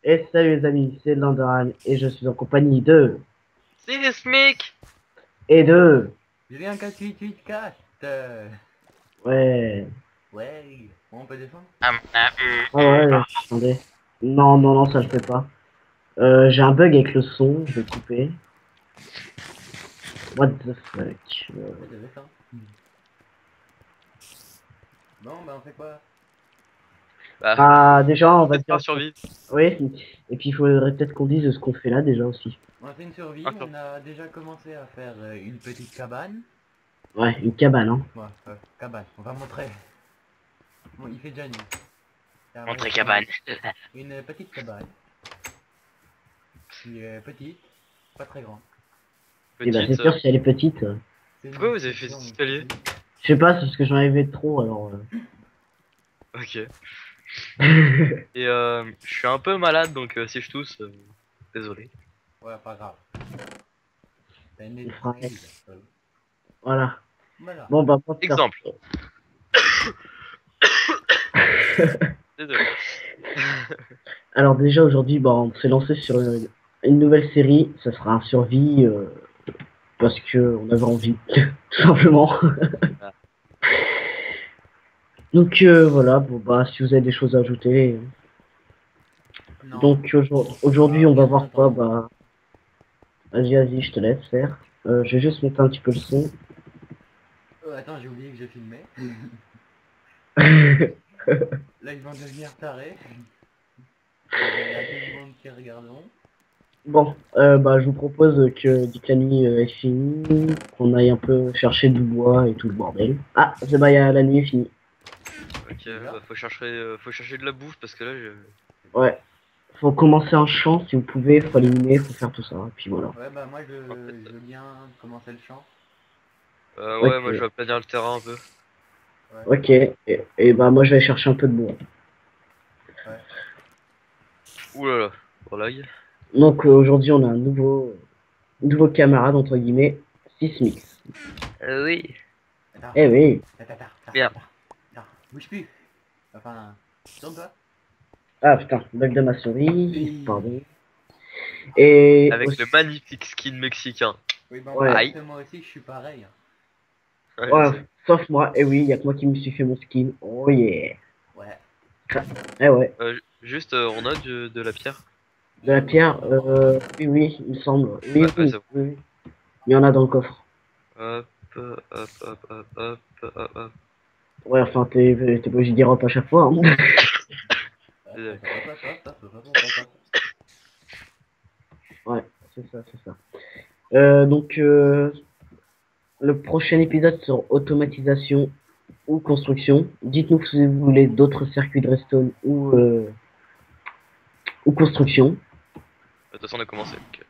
Et salut les amis, c'est Landoran et je suis en compagnie de C'est Smic. et de Julien 488 ouais. Ouais, on peut descendre. Ah ouais, attendez. Non, non, non, ça le fait pas. J'ai un bug avec le son, je vais couper. What the fuck. On peut descendre. Bon, bah on fait quoi? Bah, Ah déjà on va peut-être dire pas survivre. oui, et puis il faudrait peut-être qu'on dise ce qu'on fait là déjà aussi. On a fait une survie, Encore. on a déjà commencé à faire une petite cabane. Ouais, une cabane hein. Ouais, cabane, on va montrer. Bon, il fait déjà nuit. Ça va Montrez être cabane. une petite cabane. Qui est petite, pas très grande. Et bah c'est Petite. sûr si elle est petite. C'est une Pourquoi vous avez fait section cet escalier? petite. Je sais pas, c'est parce que j'en avais trop alors. Ok. Et je suis un peu malade donc si je tousse, désolé. Ouais, pas grave. T'as une Il fera prise. Voilà. Voilà. Bon bah pour faire- Exemple. Désolé. Alors déjà aujourd'hui, bah, on s'est lancé sur une nouvelle série, ça sera un survie parce que on avait envie, tout simplement. Ah. Donc voilà, bon bah si vous avez des choses à ajouter. Non. Donc aujourd'hui on va Rien en voir quoi, attendant. bah vas-y, je te laisse faire. Je vais juste monter un petit peu le son. Attends, j'ai oublié que je filmais. Là, ils vont devenir tarés. Il y a tout le monde qui regarderont. Bon, bah je vous propose que dès que la nuit est finie, qu'on aille un peu chercher du bois et tout le bordel. Ah, c'est bah la nuit est finie. Ok, Déjà. bah faut chercher de la bouffe parce que là je. Ouais. Faut commencer un champ si vous pouvez, faut éliminer, faut faire tout ça, et puis voilà. Ouais, bah moi, En fait, je veux bien commencer le chant. ouais, moi Ok, je vais planir le terrain un peu. Ouais, ok, et bah moi je vais chercher un peu de bois. ouais. Ouh là là, pour lag. Donc aujourd'hui on a un nouveau camarade entre guillemets, Sismix. Oui. Attends, Eh oui, Merde. attends, bouge plus. Enfin, tourne-toi. ah putain, bug de ma souris, Oui. pardon. Et Avec le aussi, magnifique skin mexicain. Oui, bah on peut ouais, dire Aïe. que moi aussi, je suis pareil. Ouais, je ouais, sais. sauf moi, eh oui, y a que moi qui me suis fait mon skin. Oh yeah. Ouais. Eh ouais, Juste, on a de la pierre. de la pierre, oui, oui, il me semble. Oui, Ouais, oui, c'est bon. oui, oui. Il y en a dans le coffre. Hop, hop, hop, hop, hop, hop, hop. Ouais, enfin, t'es pas obligé de dire hop à chaque fois, hein. Désolé. Ouais, c'est ça, c'est ça. Donc, le prochain épisode sur automatisation ou construction. Dites-nous si vous voulez d'autres circuits de redstone ou construction. De toute façon, on a commencé. Donc,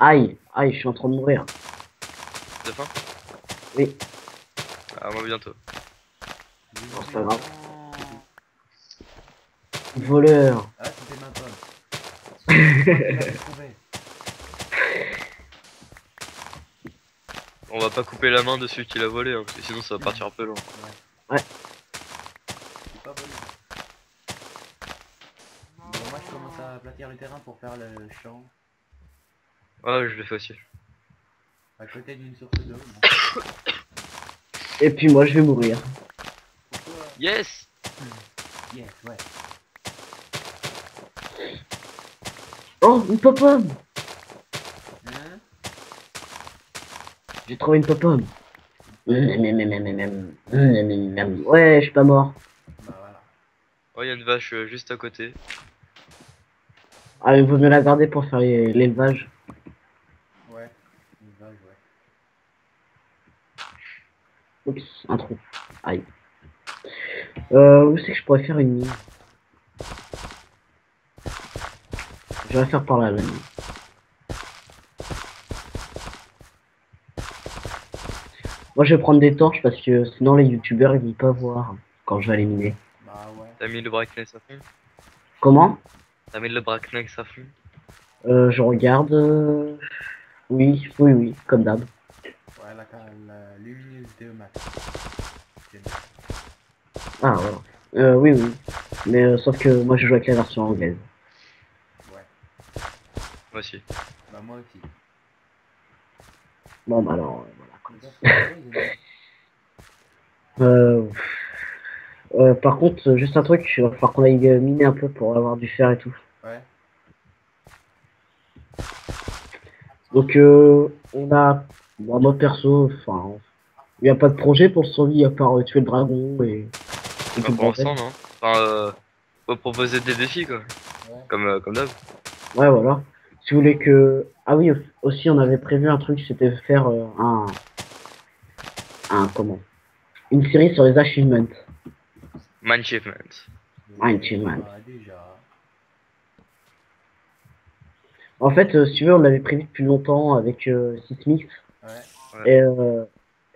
Aïe, aïe, je suis en train de mourir. t'as faim? Oui, Ah, moi bientôt. non, c'est pas grave. Voleur. Ah, c'était ma pomme. C'est moi qui l'avais trouvé. On va pas couper la main de celui qui l'a volé, hein, parce que sinon ça va partir un peu loin. Ouais. Ouais. C'est pas volé. Bon, moi, je commence à aplatir le terrain pour faire le champ. Ouais, je le fais aussi. À côté d'une source d'eau. Et puis moi, je vais mourir. Pourquoi? Yes! Yes, ouais. Oh, une pomme. Hein? J'ai trouvé une pomme. Ouais, je suis pas mort. Bah voilà. Oh, il y a une vache juste à côté. Ah, il vaut mieux la garder pour faire l'élevage. Ouais. Une vache, ouais. Oups, un trou. Aïe. Où c'est que je pourrais faire une mine? Je vais faire par là, la mine. Moi, je vais prendre des torches parce que sinon les youtubeurs ils vont pas voir quand je vais les miner. Bah ouais. T'as mis le brightness à fond? Comment? T'as mis le brightness à fond? Je regarde. Oui, oui, oui, comme d'hab. Ouais, la luminosité au max. C'est bien. Ah, voilà. Oui, oui. Mais sauf que moi, je joue avec la version anglaise. Ouais. Moi aussi. Bah moi aussi. Bon, bah alors, voilà. Mais ça, c'est vrai, il y a Euh, par contre, juste un truc, il va falloir qu'on aille miner un peu pour avoir du fer et tout. Ouais. Donc, on a, bon, moi perso, enfin, il n'y a pas de projet pour le survie à part tuer le dragon et Bah, tout le pour l'instant, bordel. non. Enfin, faut proposer des défis, quoi. Ouais. Comme d'hab. Ouais, voilà. Si vous voulez que, ah oui, aussi, on avait prévu un truc, c'était de faire comment? Une série sur les achievements. Achievement. Achievement. Déjà. En fait, si tu veux, on l'avait prévu depuis longtemps avec Sismix. Ouais. Ouais.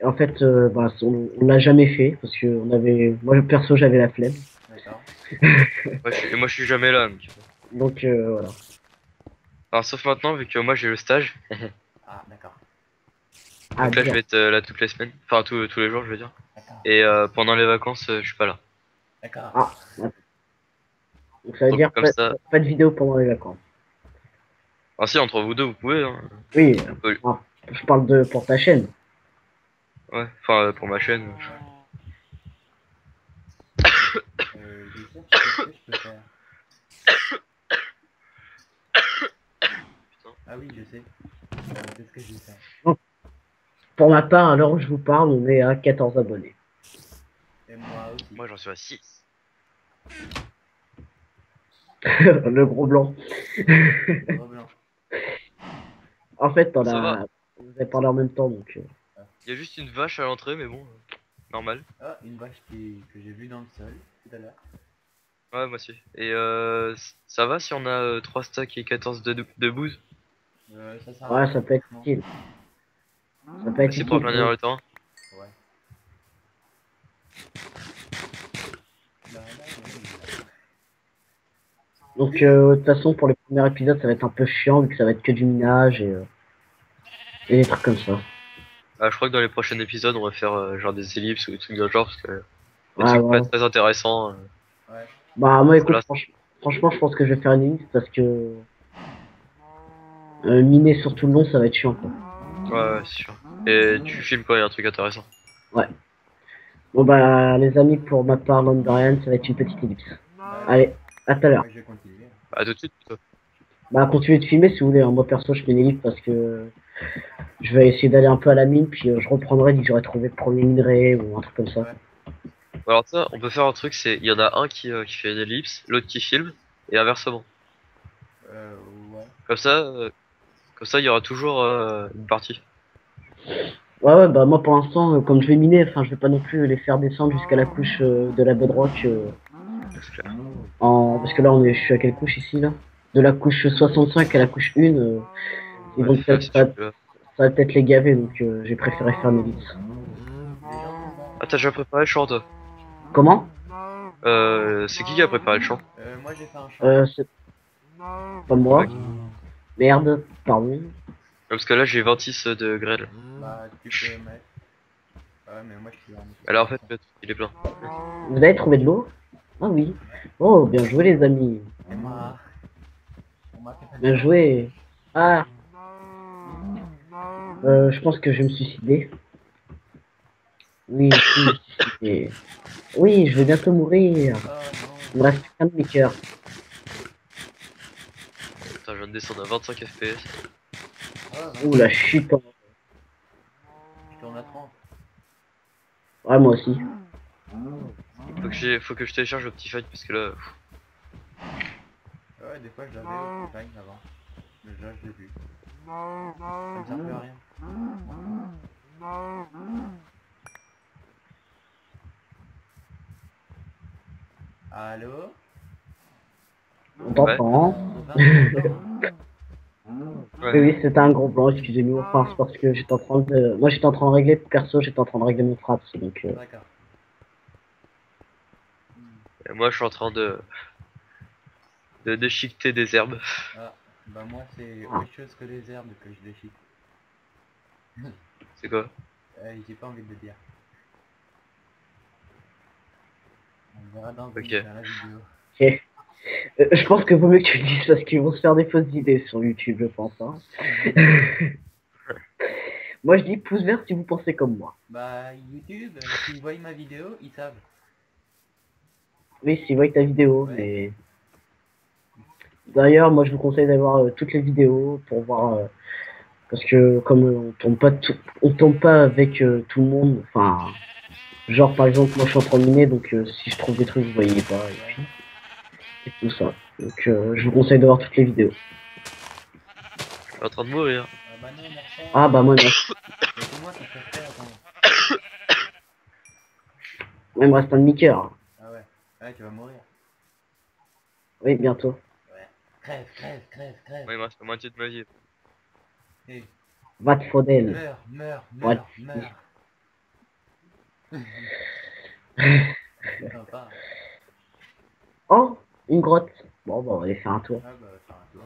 Et en fait, bah, on l'a jamais fait parce que on avait, moi perso, j'avais la flemme. D'accord. Et moi, je suis jamais là. Donc voilà. Enfin, sauf maintenant, vu que moi, j'ai le stage. Ah, d'accord. Ah, Donc là, je dur. vais être là toutes les semaines. Enfin, tous les jours, je veux dire. D'accord. Et pendant les vacances, je suis pas là. D'accord. Ah, ouais. Donc ça veut Donc dire comme ça. pas de vidéo pendant les vacances. Ah si, entre vous deux, vous pouvez. Hein. Oui, On peut- ah, je parle de pour ta chaîne. Ouais, enfin, pour ma chaîne. Je sais ce que je peux faire. Putain. Ah oui, je sais. C'est ce que je vais faire. Donc, pour ma part, à l'heure où je vous parle, on est à 14 abonnés. Et moi aussi. Moi, j'en suis à 6. Le gros blanc. Gros blanc. En fait, Ça va. vous avez parlé en même temps, donc. Il y a juste une vache à l'entrée, mais bon, normal. Ah, une vache que j'ai vue dans le sol tout à l'heure. Ouais, moi aussi. Et ça va si on a 3 stacks et 14 de bouse? Ça va. Ouais, ça peut être Franchement. utile. Ça peut être Merci pour utile. revenir le temps. Ouais. Là, là, là, là. Donc, de toute façon, pour les premiers épisodes, ça va être un peu chiant vu que ça va être que du minage et des trucs comme ça. Je crois que dans les prochains épisodes, on va faire genre des ellipses ou des trucs de genre parce que des Ouais, trucs pas ouais. très intéressants. Ouais. Bah, moi, écoute, Voilà. franchement, je pense que je vais faire une liste parce que miner sur tout le long, ça va être chiant, quoi. Ouais, c'est sûr. Et tu filmes quand il y a un truc intéressant. Ouais. Bon, bah, les amis, pour ma part, Londorian, ça va être une petite ellipse. Bah, Allez, à tout à l'heure. moi, je vais continuer. À tout de suite, plutôt. Bah, continuez de filmer si vous voulez. Hein. Moi, perso, je fais une ellipse parce que je vais essayer d'aller un peu à la mine, puis je reprendrai dès que j'aurai trouvé le premier minerai ou un truc comme ça. Ouais. Alors ça, on peut faire un truc, c'est il y en a un qui fait une ellipse, l'autre qui filme, et inversement. Ouais. Comme ça, il y aura toujours une partie. Ouais, ouais, bah, moi, pour l'instant, comme je vais miner, enfin, je vais pas non plus les faire descendre jusqu'à la couche de la bedrock. C'est clair. Parce que là, je suis à quelle couche ici, là? De la couche 65 à la couche 1, ils Ouais, vont fais gaffe peut-être, si tu peux. ça va peut-être les gaver, donc j'ai préféré faire une ellipse. Les gens sont là. Ah, t'as déjà préparé le chant, toi? Comment? C'est qui a préparé le chant? Moi, j'ai fait un champ. C'est pas moi. Ok. Merde, pardon. Parce que là, j'ai 26 de grêle. Bah, tu peux mettre. Ouais, mais moi, je suis en Alors en fait, il est plein. Vous avez trouvé de l'eau? Ah oui. Oh, bien joué, les amis. Et moi. On m'a fait Bien le champ. joué. Ah, je pense que je vais me suicider. Oui, je vais me suicider. Oui, je vais bientôt mourir. Oh Il me reste plus qu'un demi-cœur. Putain, je viens de descendre à 25 FPS. non. Ouh, la chute. Je tourne à 30. Ouais, moi aussi. Faut que je télécharge le petit fight parce que là, Ouais, des fois, je l'avais au Fine avant. Mais là, je l'ai plus. Ça me sert plus à rien. Allô? On t'entend. Oui, ouais. oui, c'était un gros blanc, excusez-nous. Enfin, c'est parce que j'étais en train de... Moi, j'étais en train de régler, perso, j'étais en train de régler mon frappe, donc... D'accord. Et moi, je suis en train de déchiqueter des herbes. Ah, bah moi, c'est Ah. autre chose que les herbes que je déchique. C'est quoi? J'ai pas envie de le dire. On verra dans Ok. dans la vidéo. Ok. Je pense que vaut mieux que tu le dises parce qu'ils vont se faire des fausses idées sur YouTube, je pense. Hein. Moi, je dis pouce vert si vous pensez comme moi. Bah, YouTube, s'ils voient ma vidéo, ils savent. Oui, si vous voyez ta vidéo, Ouais. mais... D'ailleurs, moi, je vous conseille d'avoir toutes les vidéos pour voir... parce que comme on tourne pas avec tout le monde, enfin... Genre, par exemple, moi, je suis en train de miner, donc si je trouve des trucs, vous voyez pas, et puis... Et tout ça. Donc, je vous conseille d'avoir toutes les vidéos. Je suis en train de mourir. Bah non, merci. Ah, bah, moi, non. C'est moi qui préfère, attends. Moi, il me reste un demi-cœur. Ah ouais. Ouais, tu vas mourir. Oui, bientôt. Ouais. Crève, crève, crève, crève. Ouais, il me reste la moitié de ma vie. Hey, Va de Faudel. meurs, meurs, Ouais. meurs, meurs. C'est sympa. Oh, une grotte. Bon, bah, on va aller faire un tour. Ah bah, faire un tour.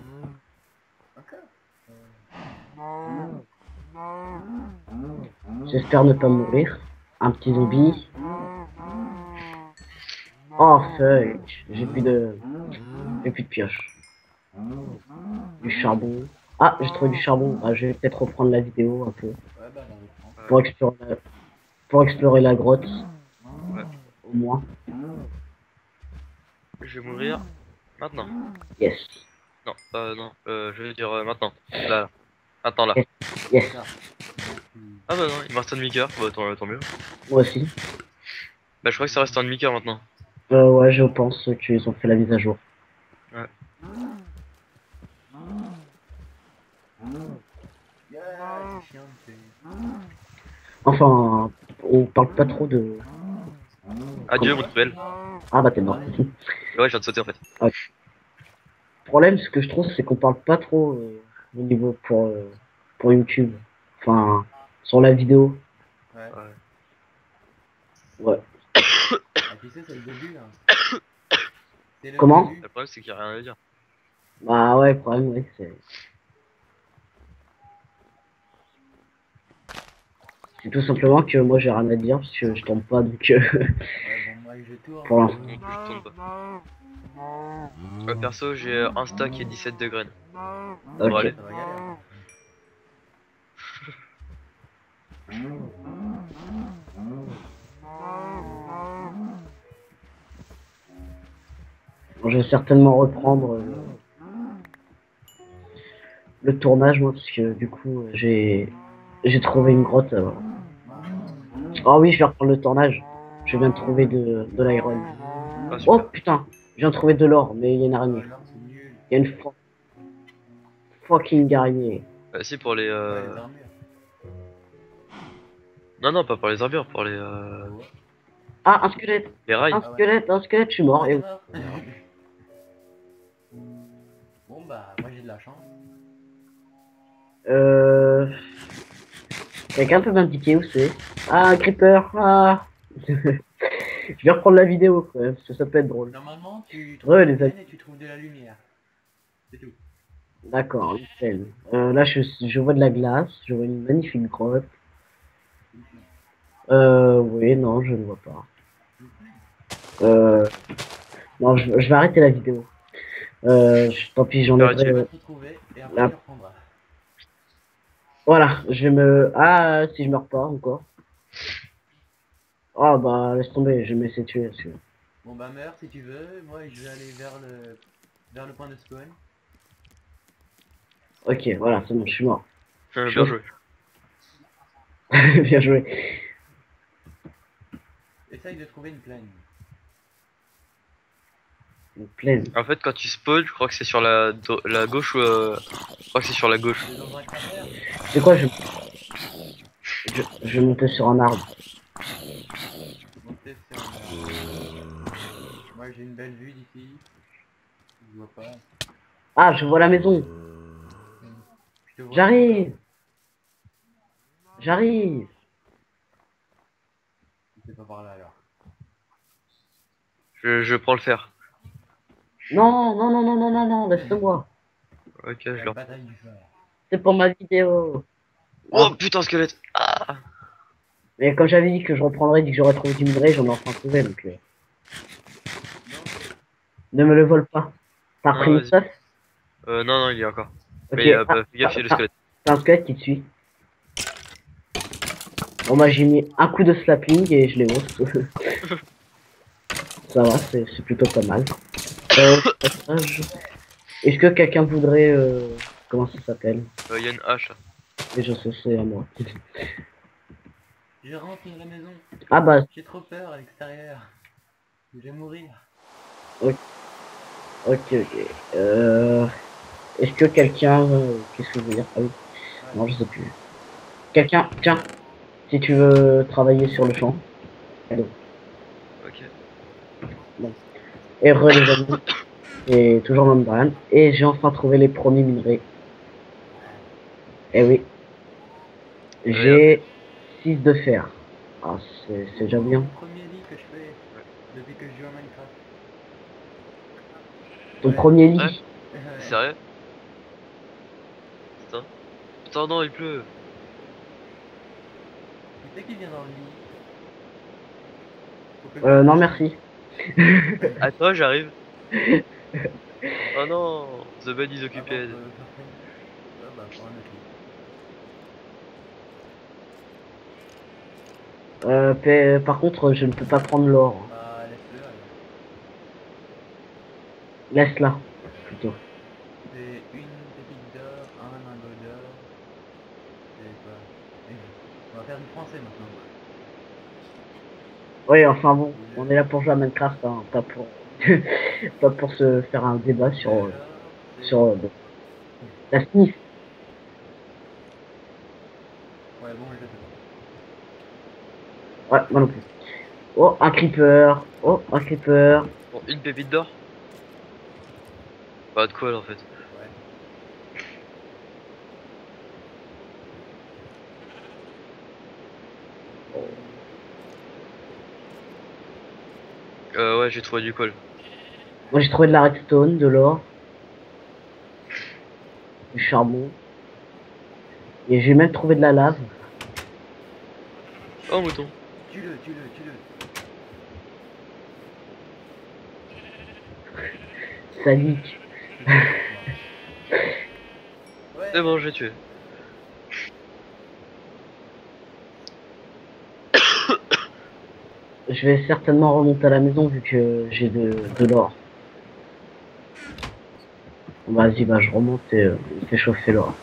Encore. J'espère ne pas mourir. Un petit zombie. Oh, fuck. J'ai plus de pioche. Du charbon. Ah, j'ai trouvé du charbon. Ah, je vais peut-être reprendre la vidéo un peu. Ouais, bah, on reprend. Pour explorer la grotte. Ouais. Au moins. Je vais mourir maintenant. Yes. Non, non, je vais dire maintenant. Là. Maintenant, là. Yes. Ah bah non, il me reste un demi-cœur. Bah tant mieux. Moi aussi. Bah je crois que ça reste un demi-cœur maintenant. Ouais, je pense qu'ils ont fait la mise à jour. Ouais. Yeah, c'est chiant, c'est... Enfin, on parle pas trop de... Adieu mon poubelle. Ah bah t'es mort. Ouais, je viens de sauter en fait. Le problème, ce que je trouve, c'est qu'on parle pas trop au niveau pour YouTube. Enfin, sur la vidéo. Ouais. Ouais. Ah, tu sais, c'est le début, là. C'est le Comment début. Le problème c'est qu'il n'y a rien à dire. Bah ouais, le problème, oui, c'est... C'est tout simplement que moi, j'ai rien à dire, parce que je tombe pas, donc... Ouais, bon, moi, je tourne. Pour l'instant. Non plus je tourne pas. Perso j'ai un stack et 17 de graines. Bon Ok. allez. Ça va y aller. Bon, je vais certainement reprendre le tournage, moi, parce que du coup, j'ai trouvé une grotte. Ah oui, je vais reprendre le tournage. Je viens de trouver de l'iron. Ah Oh super. putain, je viens de trouver de l'or, mais il y a une araignée. Alors, c'est nul. Il y a une fucking araignée. Si pour les Ouais, les armures. Non non pas pour les armures, pour Ah, un squelette, les rails. un squelette, je suis mort. Ah, Et... t'es mort. Bon, bah, moi, j'ai de la chance. Quelqu'un peut m'indiquer où c'est? Ah, un creeper, ah. Je vais reprendre la vidéo, quand même, parce que ça peut être drôle. Normalement, tu trouves Ouais, une les plaine et tu trouves de la lumière. C'est tout. D'accord, nickel. Là, je vois de la glace, je vois une magnifique grotte. Oui, non, je ne vois pas. Non, je vais arrêter la vidéo. Tant pis, j'en Arrêtez. Tu ai... vas tout trouver et après, là. tu reprendras. Voilà, je vais me... Ah, si je meurs pas, encore. Ah, bah, laisse tomber, je vais me laisser tuer, parce que... Bon, bah, meurs si tu veux. Moi, je vais aller vers le point de spawn. Ok, voilà, c'est bon, je suis mort. Bien joué. Bien joué. Essaye de trouver une plaine. Une plaine. En fait quand tu spawns, je crois que c'est sur la gauche ou je crois que c'est sur la gauche. C'est dans un cratère. C'est quoi, je vais monter sur un arbre. Monter sur un... Moi, j'ai une belle vue d'ici. Je vois pas. Ah, je vois la maison. Je te vois. J'arrive. J'arrive. C'est pas par là, alors. Je prends le fer. Non, non, non, non, non, non, non, laisse-moi. Ok, je La le bataille du fer. C'est pour ma vidéo. Oh putain squelette. Ah. Mais comme j'avais dit que je reprendrais dès que j'aurais trouvé du minerai, j'en ai enfin trouvé, donc... Ne me le vole pas. T'as Non, pris une vas-y. stuff? Non, non, il y a encore. Ok. Mais Ah, bah, fais gaffe, il y a le squelette. t'as un squelette qui te suit. Bon, moi, j'ai mis un coup de slapping et je l'ai hausse. Ça va, c'est plutôt pas mal. Passage. Est-ce que quelqu'un voudrait... comment ça s'appelle? Il y a une hache là. Et je sais, c'est à moi. Je rentre dans la maison. Ah bah, J'ai trop peur à l'extérieur. Je vais mourir. ok, ok. Est-ce que quelqu'un... qu'est-ce que je veux dire? Ah oui, non, je sais plus. Quelqu'un, tiens, si tu veux travailler sur le champ. Allô. Ok. Bon. Et re les amis. Et toujours membrane. Et j'ai enfin trouvé les premiers minerais. Eh oui, Regarde. j'ai 6 de fer. Ah, c'est déjà bien. Mon premier lit que je fais depuis que je joue à Minecraft. Ton Ouais. premier Ouais, lit. t'es sérieux? Putain. Putain, non, il pleut. Qui c'est qui vient dans le lit? Faut que je Non, descende. merci. À toi, j'arrive. Oh non, The bed is Ah bon, occupied. ah bah, prends un autre lit. Par contre, je ne peux pas prendre l'or. Bah, laisse-le alors. Laisse-la, plutôt. C'est une pépite d'or, un lingot d'or. C'est quoi? On va faire du français maintenant. Oui, enfin bon, on est là pour jouer à Minecraft, hein, pas pour... pas pour se faire un débat sur, Alors, c'est... sur la Smith. Ouais, bon, je sais Ouais, moi non plus. Oh, un creeper. Oh, un creeper. Bon, une pépite d'or? Pas de quoi, en fait. pas. Ouais. Ouais, j'ai trouvé du col. Moi, j'ai trouvé de la redstone, de l'or, du charbon. Et j'ai même trouvé de la lave. Oh, mouton. Tue-le, tue-le, tue-le. Salique. Ouais. C'est bon, j'ai tué. Je vais certainement remonter à la maison vu que j'ai de l'or. Vas-y, bah je remonte et on fait chauffer l'or.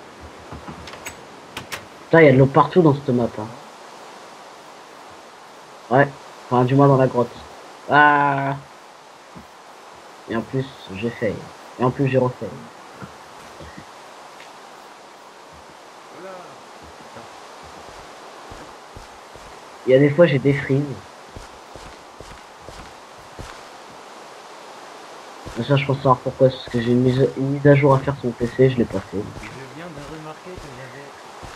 Putain, il y a de l'eau partout dans cette map. Hein. Ouais, enfin du moins dans la grotte. Ah. Et en plus, j'ai fait. Et en plus, j'ai refait. Voilà. Il y a des fois, j'ai des frises. Mais ça, je pense savoir pourquoi. Parce que j'ai une mise à jour à faire sur mon PC, je l'ai pas fait. Je viens de remarquer que j'avais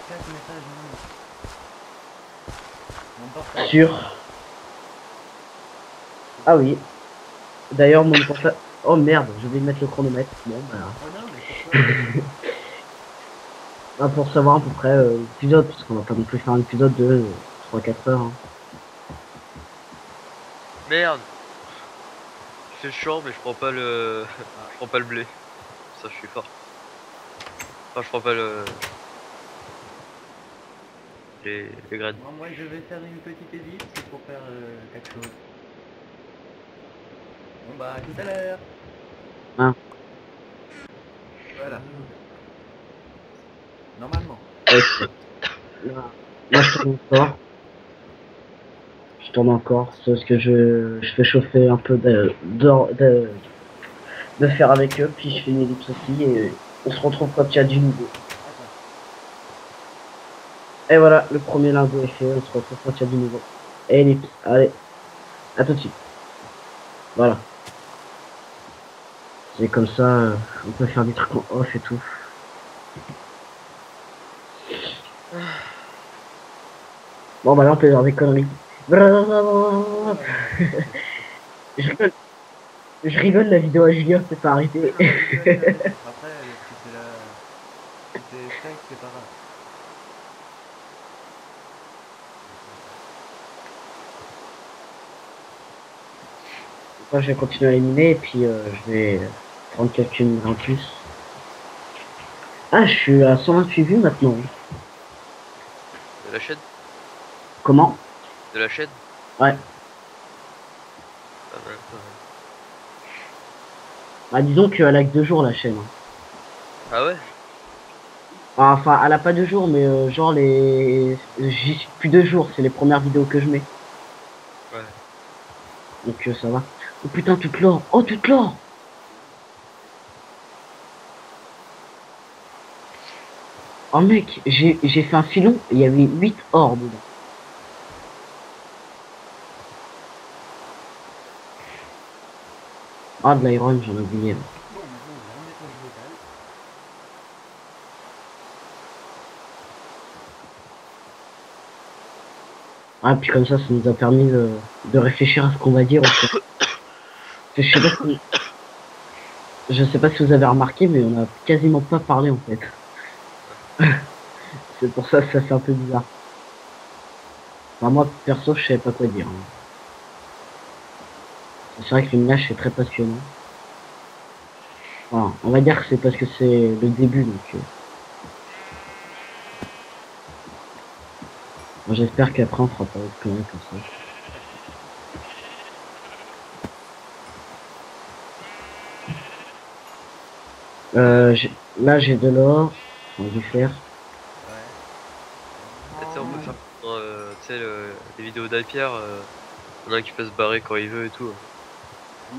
4 messages non lus. Mon portable. Sur. Ah oui. D'ailleurs, mon portable. Oh merde, je vais mettre le chronomètre. Bon, bah. Oh non, mais pourquoi? Ah, pour savoir à peu près l'épisode, parce qu'on va pas non plus faire un épisode de 3-4 heures. Hein. Merde. Je fais chiant, mais je prends pas le... je prends pas le blé. Ça, je suis fort. Enfin, je prends pas le... les graines. Bon, moi, je vais faire une petite ellipse pour faire quelque chose. Bon, bah, à tout à l'heure. Hein. Voilà. Normalement. Ok. Là, je tourne encore. Je tourne encore. C'est parce que je fais chauffer un peu de faire avec eux. Puis je fais une ellipse aussi. Et on se retrouve quand il y a du nouveau. Et voilà, le premier lingot est fait. On se retrouve quand il y a du nouveau. Et ellipse. Allez. À tout de suite. Voilà. C'est comme ça, on peut faire des trucs en off et tout. Bon bah là on peut faire des conneries. Je rigole, je rigole, la vidéo à Julien c'est pas arrêté. Après, si c'est la... Si c'est sec, c'est pas grave. Moi je vais continuer à éliminer et puis je vais 30 quelques minutes en plus. Ah, je suis à 128 vues maintenant. De la chaîne? Comment? De la chaîne? Ouais. Pas mal, pas mal. Ah, disons qu'elle a que 2 jours la chaîne, hein. Ah ouais? Enfin, elle a pas 2 jours, mais genre j'y suis depuis 2 jours, c'est les premières vidéos que je mets. Ouais. Donc ça va. Oh putain, toute l'or. Oh, toute l'or. Oh mec, j'ai fait un filon, il y avait 8 ors dedans. Ah, de l'iron, j'en ai oublié là. Bon, maintenant je vais remettre le métal. Ah, puis comme ça nous a permis de réfléchir à ce qu'on va dire aussi. Je sais pas je sais pas si vous avez remarqué, mais on a quasiment pas parlé en fait. C'est pour ça que ça fait un peu bizarre. Enfin, moi, perso, je savais pas quoi dire, hein. C'est vrai que le minage, c'est très passionnant. Enfin, on va dire que c'est parce que c'est le début, donc... moi, j'espère qu'après, on fera pas autre conneries comme ça. Là, j'ai de l'or, enfin, du fer. Ouais. Et tu sais, on peut faire tu sais, les vidéos d'Hypierre, y'en a un qui peut se barrer quand il veut et tout. Tu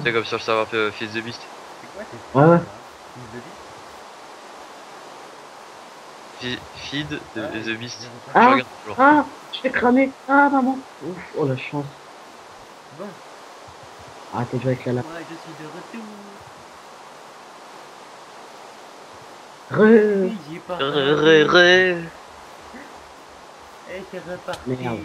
sais, comme sur le serveur Fils de Beast. C'est quoi ces Ouais, ouais. phrases là? Fils de vie? Feed de Ah, The Beast. j'ai reconnu. Je Ah! regarde toujours. Ah! Je fais cramer! Ah, maman! Ouf, oh la chance. Bon, Arrêtez de jouer avec la lame. moi je suis de retour. Re... Oui, j'ai pas Ré, ré, raté. ré. Et c'est Merde. reparti.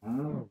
Mm.